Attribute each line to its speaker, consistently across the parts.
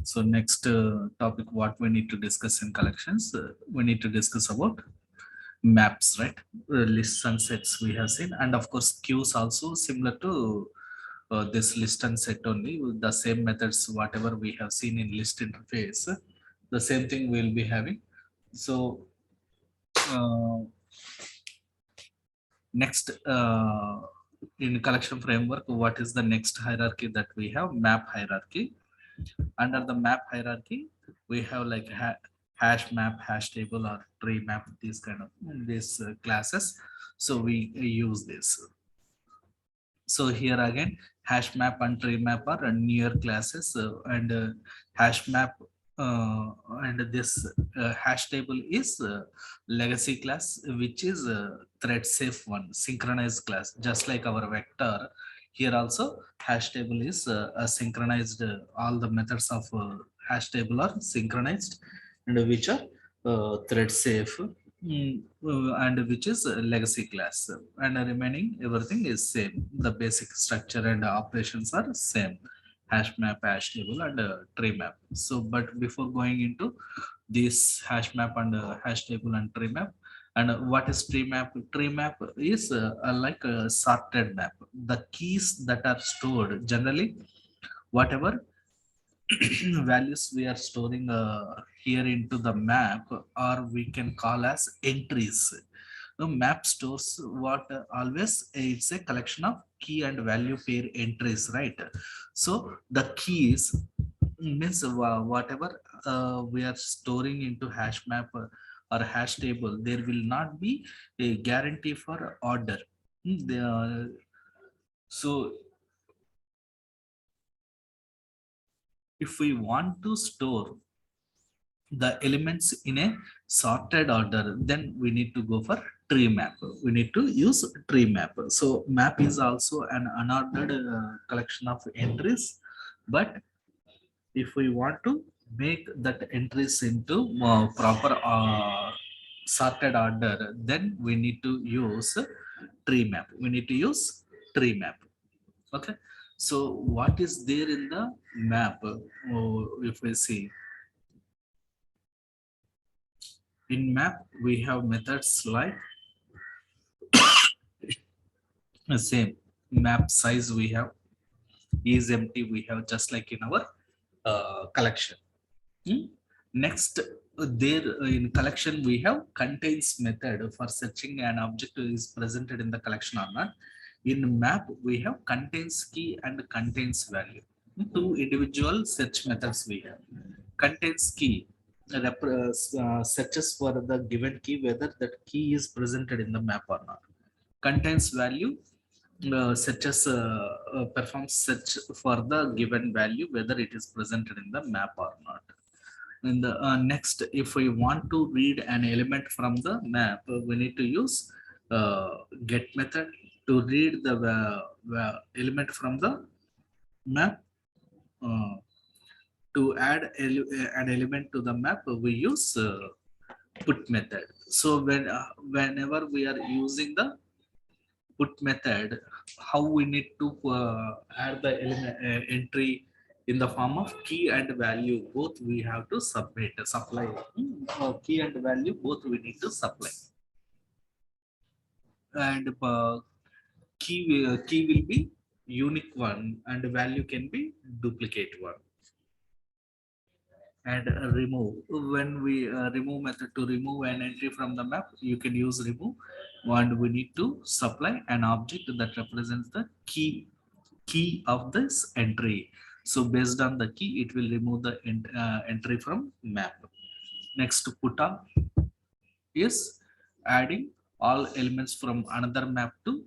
Speaker 1: So next topic, what we need to discuss in collections, we need to discuss about maps, right? Lists and sets we have seen, and of course queues also similar to this list and set only. With the same methods, whatever we have seen in list interface, the same thing we'll be having. So uh, next in collection framework, what is the next hierarchy that we have? Map hierarchy. Under the map hierarchy, we have like hash map, hash table, or tree map, these kind of these classes. So we use this. So here again, hash map and tree map are near classes, and hash map and this hash table is legacy class, which is thread safe one, synchronized class, just like our vector. Here also hash table is a synchronized, all the methods of hash table are synchronized, and which are thread safe. And which is a legacy class, and the remaining everything is same. The basic structure and operations are same: hash map, hash table, and tree map. So but before going into this hash map and hash table and tree map, and what is tree map? Tree map is like a sorted map. The keys that are stored generally, whatever values we are storing here into the map, or we can call as entries. The map stores what always it's a collection of key and value pair entries, right? So the keys means whatever we are storing into hash map or hash table, there will not be a guarantee for order. So if we want to store the elements in a sorted order, then we need to go for tree map. We need to use tree map. So map is also an unordered collection of entries, but if we want to make that entries into proper sorted order, then we need to use tree map. We need to use tree map. Okay. So what is there in the map? If we see in map, we have methods like the same map size we have is empty, we have just like in our collection. Next, there in collection we have contains method for searching an object is presented in the collection or not. In map we have contains key and contains value. Two individual search methods we have. Contains key searches for the given key whether that key is presented in the map or not. Contains value searches performs search for the given value whether it is presented in the map or not. In the next, if we want to read an element from the map, we need to use get method to read the element from the map. uh, to add an element to the map, we use put method. So whenever we are using the put method, how we need to add the element entry in the form of key and value, both we have to supply. Key and value both we need to supply, and key will be unique one and value can be duplicate one. And remove, when we remove method, to remove an entry from the map, you can use remove, and we need to supply an object that represents the key of this entry. So based on the key, it will remove the entry from map. Next, put on is adding all elements from another map to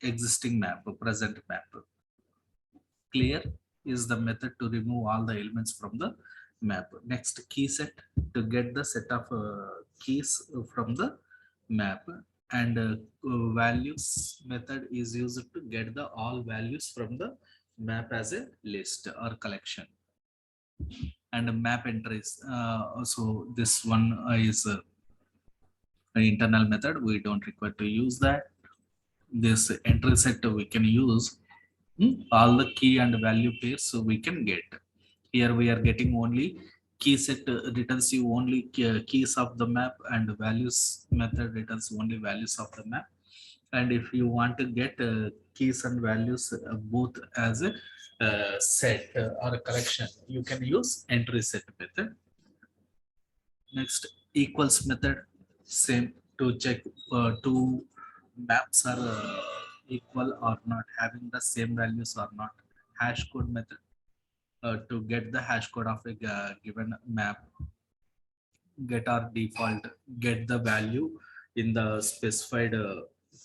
Speaker 1: existing map, present map. Clear is the method to remove all the elements from the map. Next, key set, to get the set of keys from the map. And values method is used to get the all values from the map as a list or collection. And map entries, so this one is an internal method, we don't require to use that. This entry set we can use all the key and value pairs, so we can get. Here we are getting only key set returns you only keys of the map, and values method returns only values of the map. And if you want to get keys and values both as a set or a collection, you can use entry set method. Next, equals method, same to check two maps are equal or not, having the same values or not. Hash code method, to get the hash code of a given map. Get our default, get the value in the specified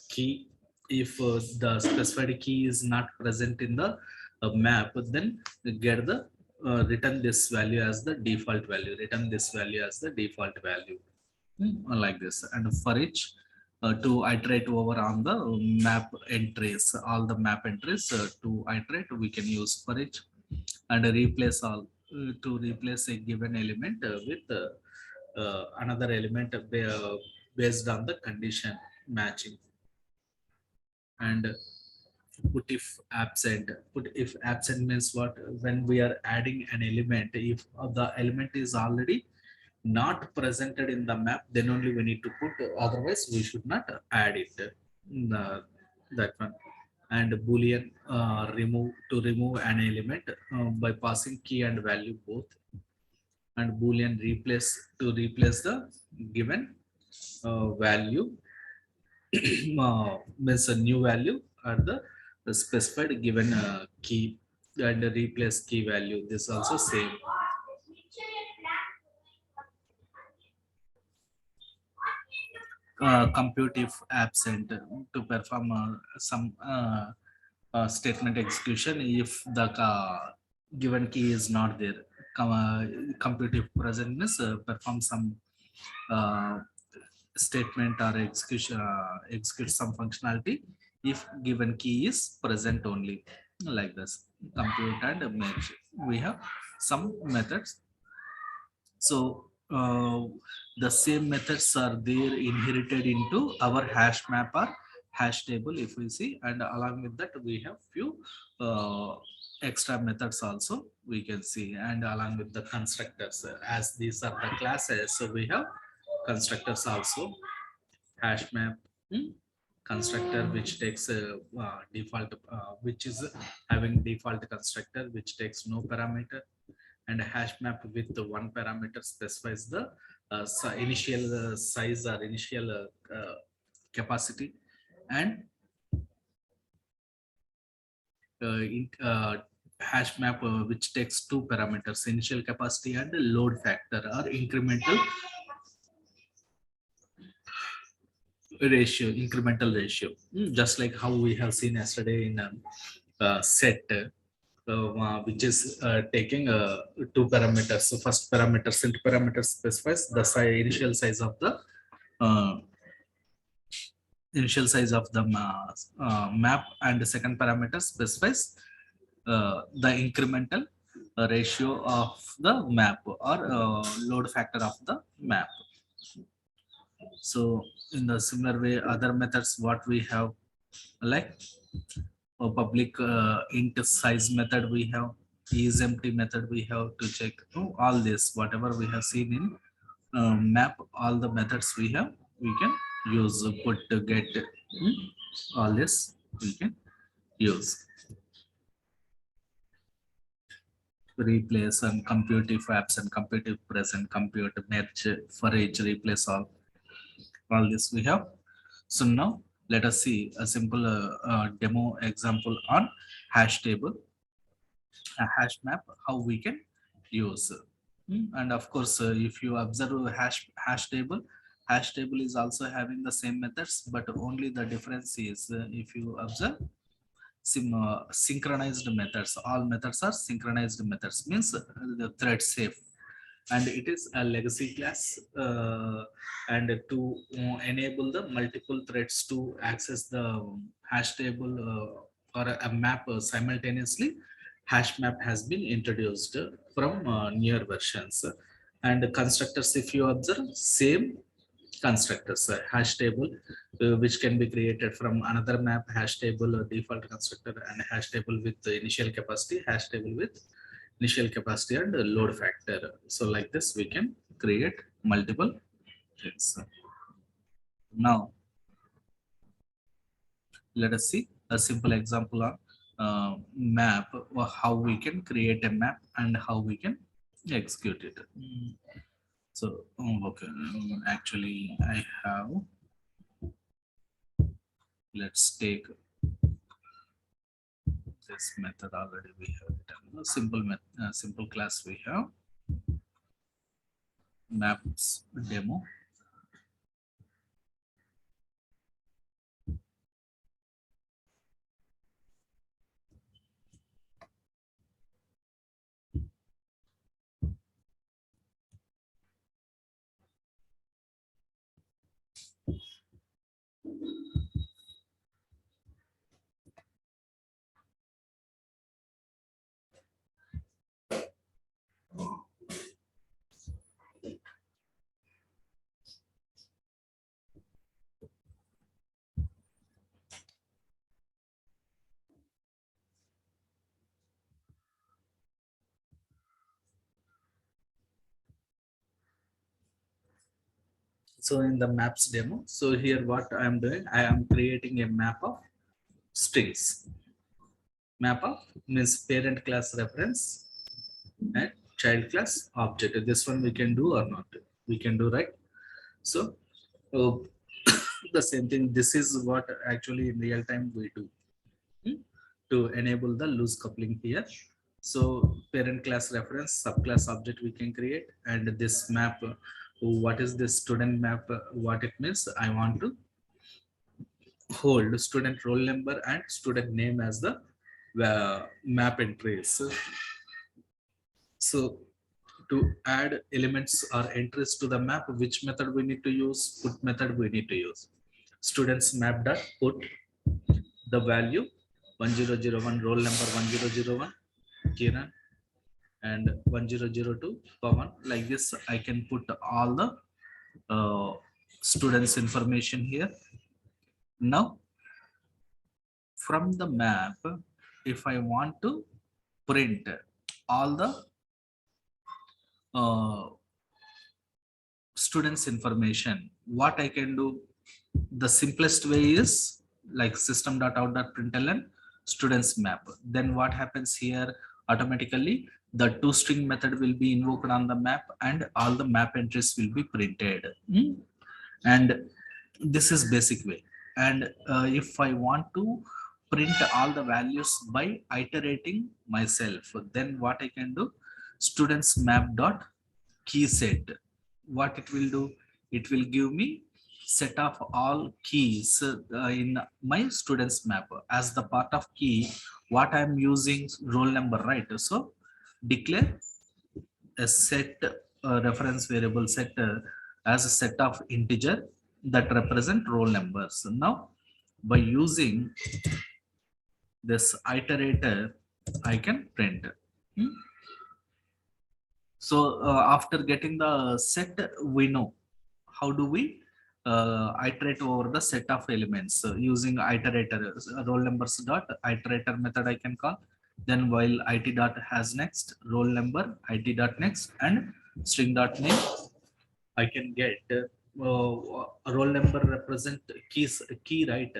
Speaker 1: key. If the specified key is not present in the map, then get the return this value as the default value, return this value as the default value. Like this. And for each to iterate over on the map entries, all the map entries to iterate, we can use for each. And replace all, to replace a given element with another element based on the condition matching. And put if absent, put if absent means what? When we are adding an element, if the element is already not presented in the map, then only we need to put, otherwise we should not add it. That one. And boolean remove, to remove an element by passing key and value both. And boolean replace, to replace the given value means a new value or the specified given key, and replace key value, this also same. Compute if absent, to perform some statement execution if the given key is not there. Compute if present means perform some uh, statement or execution, execute some functionality if given key is present only. Like this, compute and merge, we have some methods. So the same methods are there inherited into our hash map or hash table, if we see. And along with that, we have few extra methods also we can see. And along with the constructors, as these are the classes, so we have constructors also. Hash map, constructor which takes a default, which is having default constructor which takes no parameter. And a hash map with the one parameter specifies the initial size or initial capacity. And hash map which takes two parameters, initial capacity and load factor or incremental ratio, incremental ratio. Just like how we have seen yesterday in set, which is taking two parameters. So first parameter, set parameter specifies the initial size of the uh, map, and the second parameter specifies the incremental ratio of the map or load factor of the map. So in the similar way, other methods what we have, like public int size method we have, is empty method we have to check all this, whatever we have seen in map, all the methods we have, we can use, put, get, all this we can use. Replace and compute if absent, compute if present, compute, merge, for each, replace all this we have. So now let us see a simple demo example on hash table, a hash map, how we can use. And of course, if you observe hash table is also having the same methods, but only the difference is if you observe synchronized methods, all methods are synchronized methods, means the thread safe. And it is a legacy class, and to enable the multiple threads to access the hash table or a map simultaneously, hash map has been introduced from newer versions. And constructors, if you observe, same constructors, hash table which can be created from another map, hash table default constructor, and hash table with the initial capacity, hash table with initial capacity and load factor. So like this, we can create multiple things. Now, let us see a simple example of map, or how we can create a map and how we can execute it. So, okay, actually, I have, let's take this method already. We have it. A simple simple class we have maps demo. So in the maps demo, so here what I am doing, I am creating a map of strings. Map of means parent class reference and child class object. This one we can do or not. We can do, right? So uh, the same thing. This is what actually in real time we do, to enable the loose coupling here. So parent class reference subclass object we can create, and this map. What is this student map? What it means? I want to hold student roll number and student name as the map entries. So to add elements or entries to the map, which method we need to use? Put method we need to use. Students map dot put the value 1001, roll number 1001, Kiran, and 1002 Pawan. Like this, I can put all the students information here. Now from the map, if I want to print all the uh, students information, what I can do, the simplest way is like system.out.println students map. Then what happens here, automatically the toString method will be invoked on the map and all the map entries will be printed. And this is basic way. And if I want to print all the values by iterating myself, then what I can do, students map dot key set. What it will do, it will give me set of all keys in my students map. As the part of key, what I'm using roll number, right? So declare a set reference variable set as a set of integer that represent roll numbers. Now by using this iterator, I can print. Hmm. So after getting the set, we know how do we iterate over the set of elements using iterator. Roll numbers dot iterator method I can call. Then while it dot has next roll number, it dot next, and string dot name, I can get a roll number represent key, right?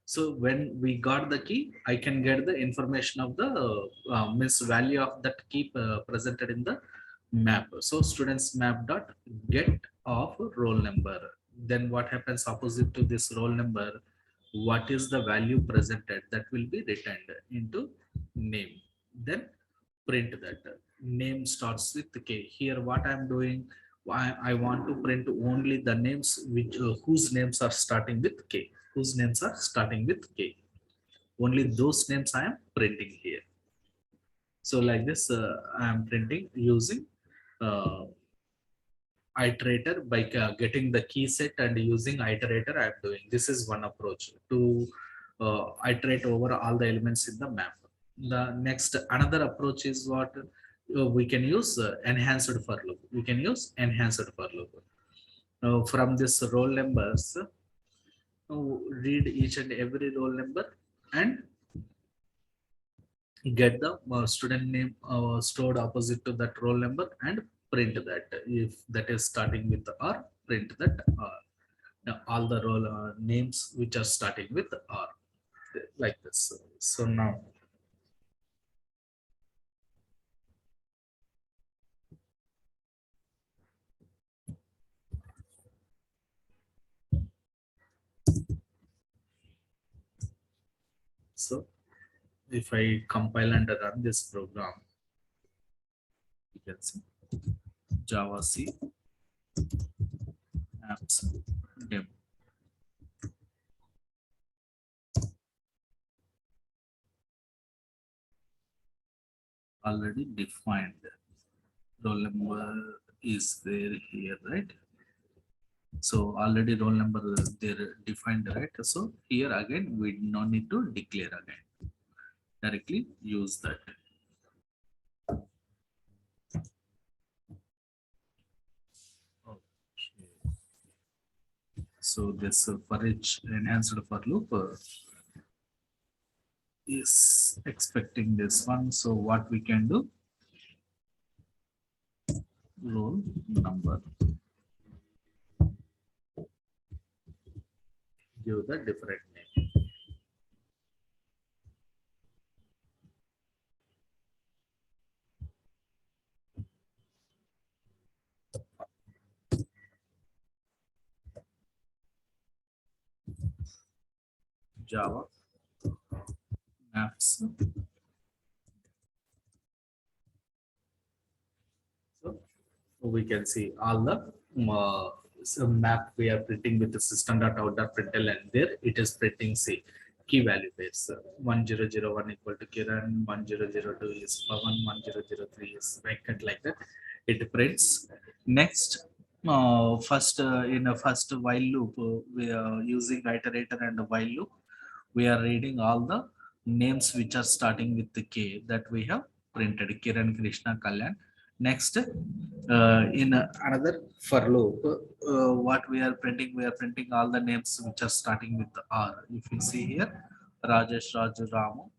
Speaker 1: So when we got the key, I can get the information of the means value of that key presented in the map. So students map dot get of roll number. Then what happens opposite to this roll number? What is the value presented that will be returned into name? Then print that. Name starts with K. Here what I'm doing, I want to print only the names which whose names are starting with K. Whose names are starting with K. Only those names I am printing here. So like this, I am printing using uh, iterator by getting the key set and using iterator. I am doing this is one approach to iterate over all the elements in the map. The next another approach is what we can use enhanced for loop. We can use enhanced for loop. From this roll numbers, read each and every roll number and get the student name stored opposite to that roll number and print that. If that is starting with R, print that all the roll names which are starting with R, like this. So now, so if I compile and run this program, you can see Java C apps demo already defined. Roll number is there here, right? So already roll number they're defined, right? So here again, we no need to declare again. Directly use that. Okay. So this for each enhanced for loop is expecting this one. So what we can do, roll number, give the different name. Java maps. So we can see all the some map we are printing with the system.out.println, and there it is printing, say, key value pairs. 1001 equal to Kiran, 1002 is Pavan, 1003 is Venkat, like that. It prints. Next, first in a first while loop, we are using iterator and a while loop. We are reading all the names which are starting with the K that we have printed, Kiran, Krishna, Kalyan. Next, in another for loop, what we are printing all the names which are starting with R. If you see here, Rajesh, Raju, Ramu,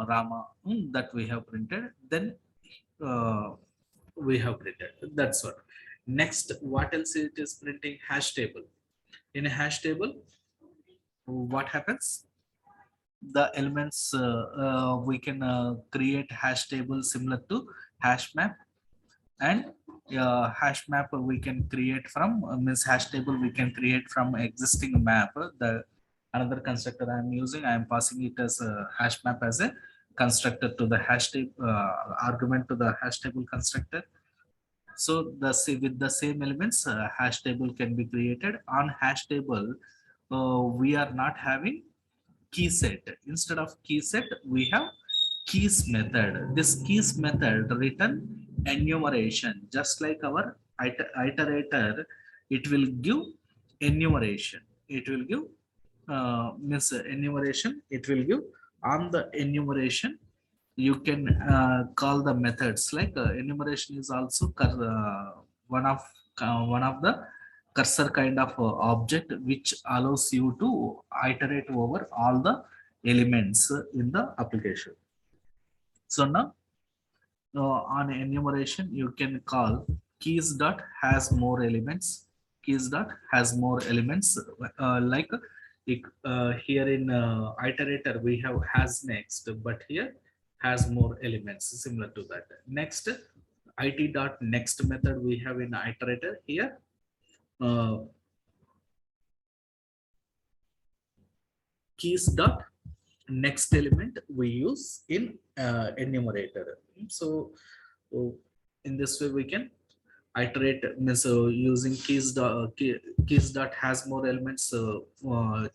Speaker 1: Rama, that we have printed. Then uh, we have printed. That's what. Next, what else it is printing? Hash table. In a hash table, what happens? The elements we can create hash table similar to hash map, and hash map we can create from means hash table we can create from existing map. The another constructor I am using, I am passing it as a hash map as a constructor to the hash table argument to the hash table constructor. So with the same elements hash table can be created. On hash table we are not having key set. Instead of key set, we have keys method. This keys method return enumeration, just like our iterator. It will give enumeration. It will give means enumeration. It will give on the enumeration. You can call the methods like enumeration is also one of one of the cursor kind of object which allows you to iterate over all the elements in the application. So now on enumeration you can call keys dot has more elements. Keys dot has more elements like here in iterator we have has next, but here has more elements similar to that. Next, it dot next method we have in iterator here. uh, Keys dot next element we use in enumerator. So in this way we can iterate, means using keys dot has more elements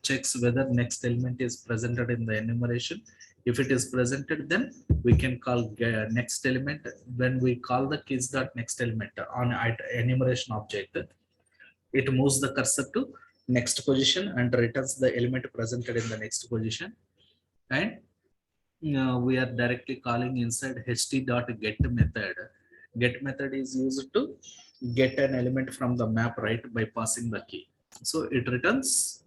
Speaker 1: checks whether next element is presented in the enumeration. If it is presented, then we can call next element. When we call the keys dot next element on enumeration object, it moves the cursor to next position and returns the element presented in the next position. And we are directly calling inside ht.get method. Get method is used to get an element from the map, right, by passing the key. So it returns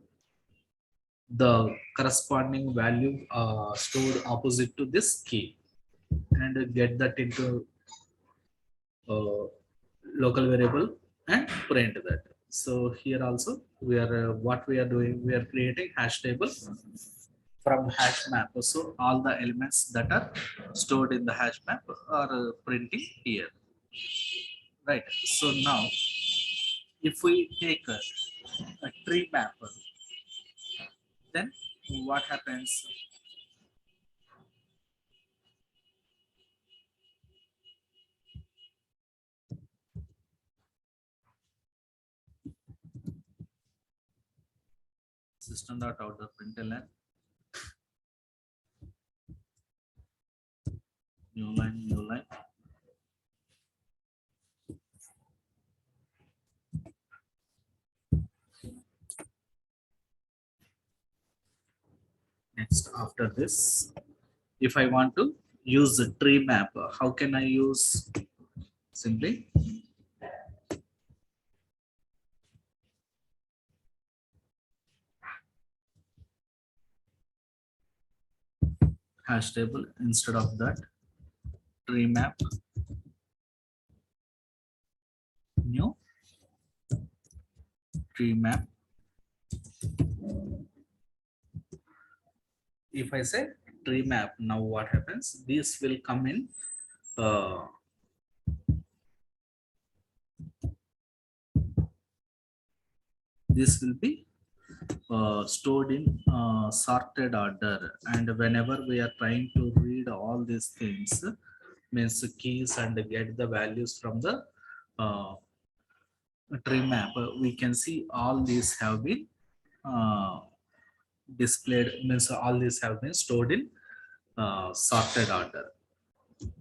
Speaker 1: the corresponding value stored opposite to this key and get that into uh, local variable and print that. So here also we are what we are doing, we are creating hash table from hash map. So all the elements that are stored in the hash map are printing here, right? So now if we take a tree map, then what happens? System dot out the println new line. Next, after this, if I want to use the tree map, how can I use? Simply hash table instead of that tree map new tree map. If I say tree map, now what happens? This will come in uh, this will be stored in sorted order, and whenever we are trying to read all these things, means keys and get the values from the uh, tree map, we can see all these have been uh, displayed, means all these have been stored in sorted order.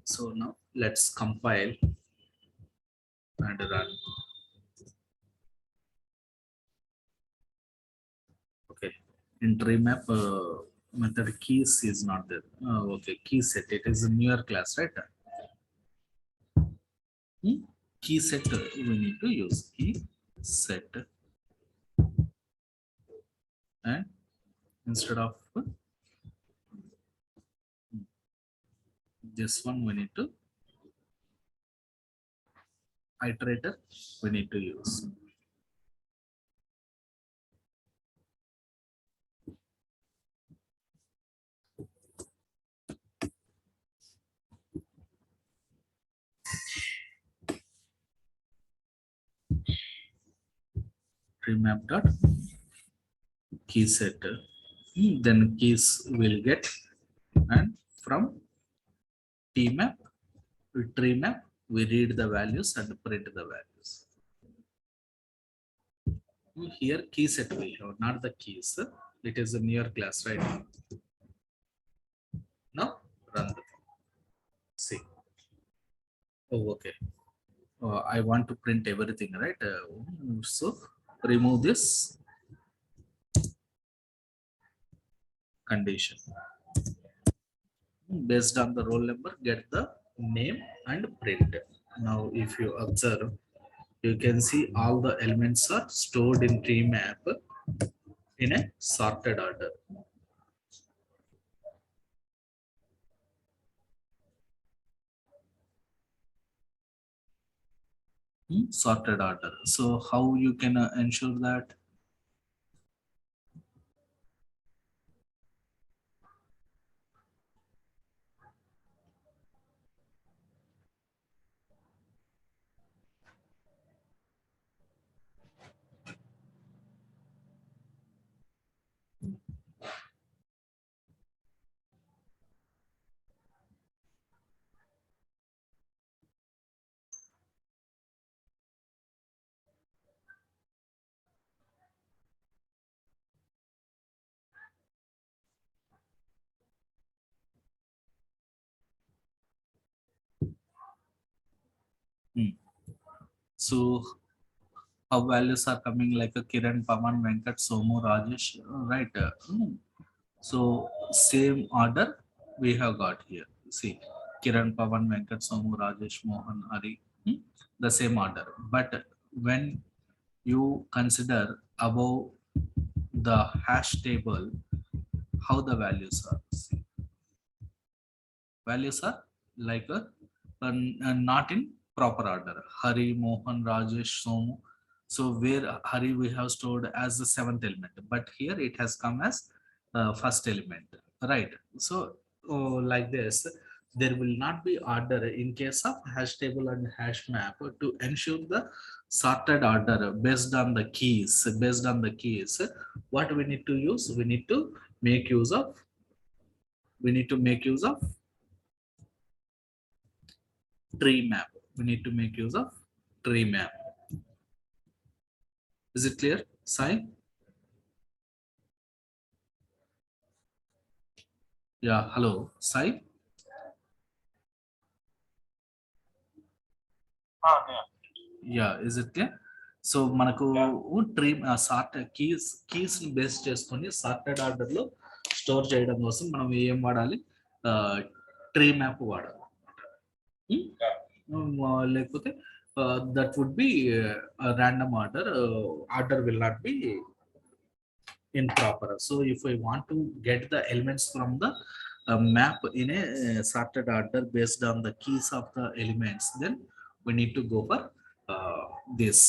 Speaker 1: So now let's compile and run. Okay, in tree map method keys is not there. Okay, key set, it is a newer class, right? Key set we need to use key set, and instead of this one we need to iterator we need to use. Tree map dot key set, then keys will get, and from tmap tree map we read the values and print the values. Here key set we have, not the keys. It is a near class, right? Now run the thing. See. Oh, okay. I want to print everything, right? So remove this condition. Based on the roll number, get the name and print. Now, if you observe, you can see all the elements are stored in tree map in a sorted order. Sorted order. So how you can ensure that? So how values are coming like a Kiran, Paman, Venkat, Somu, Rajesh, right? So same order we have got here. See, Kiran, Pavan, Venkat, Somu, Rajesh, Mohan, Hari, the same order. But when you consider above the hash table, how the values are. See, values are like not in proper order. Hari, Mohan, Rajesh, Somu. So where Hari we have stored as the seventh element, but here it has come as first element, right? So like this, there will not be order in case of hash table and hash map. To ensure the sorted order based on the keys, what we need to use, we need to make use of tree map. We need to make use of tree map. Is it clear, Sai? Yeah, hello, Sai. Yeah, is it clear? So మనకు tree sort keys ని base చేసుకొని sorted order లో store చేయడం కోసం మనం ఏం వాడాలి, tree map వాడాలి. లేకపోతే that would be random order will not be improper. So if I want to get the elements from the map in a sorted order based on the keys of the elements, then we need to go for this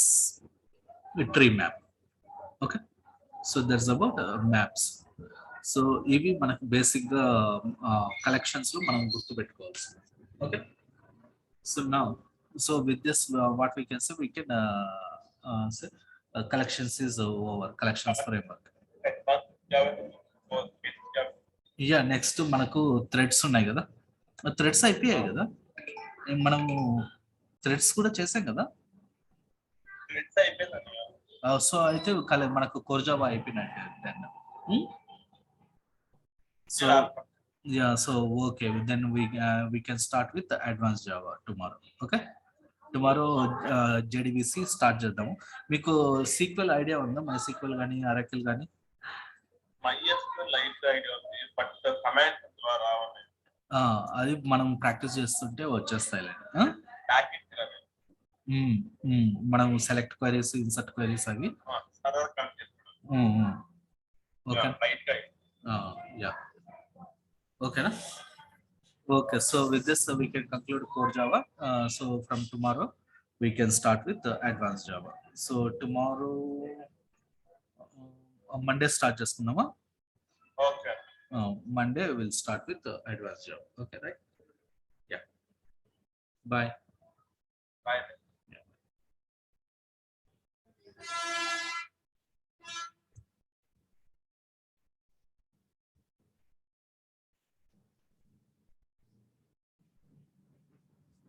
Speaker 1: tree map. Okay, so that's about maps. So ఇవి మనకు basic గా collections లో మనం గుర్తు పెట్టుకోవాల్సింది. Okay, so now so with this what we can say, we can say collections is over, collections framework. Yeah, next మనకు threads ఉన్నాయి కదా, థ్రెడ్స్ అయిపోయాయి కదా, మనము థ్రెడ్స్ కూడా చేసాం కదా. సో అయితే మనకు కోర్ జావా అయిపోయినట్టు. So yeah, so okay, then we can start with the advanced Java tomorrow. Okay, tomorrow JDBC start చేద్దాము. మీకు సీక్వెల్ ఐడియా ఉందా? మై సీక్వెల్ కానీ అరకిల్ కానీ? అది మనం ప్రాక్టీస్ చేస్తుంటే వచ్చేస్తాయి. మనం సెలెక్ట్ క్వైరీస్, ఇన్సర్ట్ క్వైరీస్ అవి. ఓకే, యా, ఓకేనా? Okay, so with this we can conclude core Java. So from tomorrow we can start with the advanced Java. So tomorrow Monday start chestunama. Okay. Monday we'll start with the advanced Java. Okay, right? Yeah. Bye. Bye.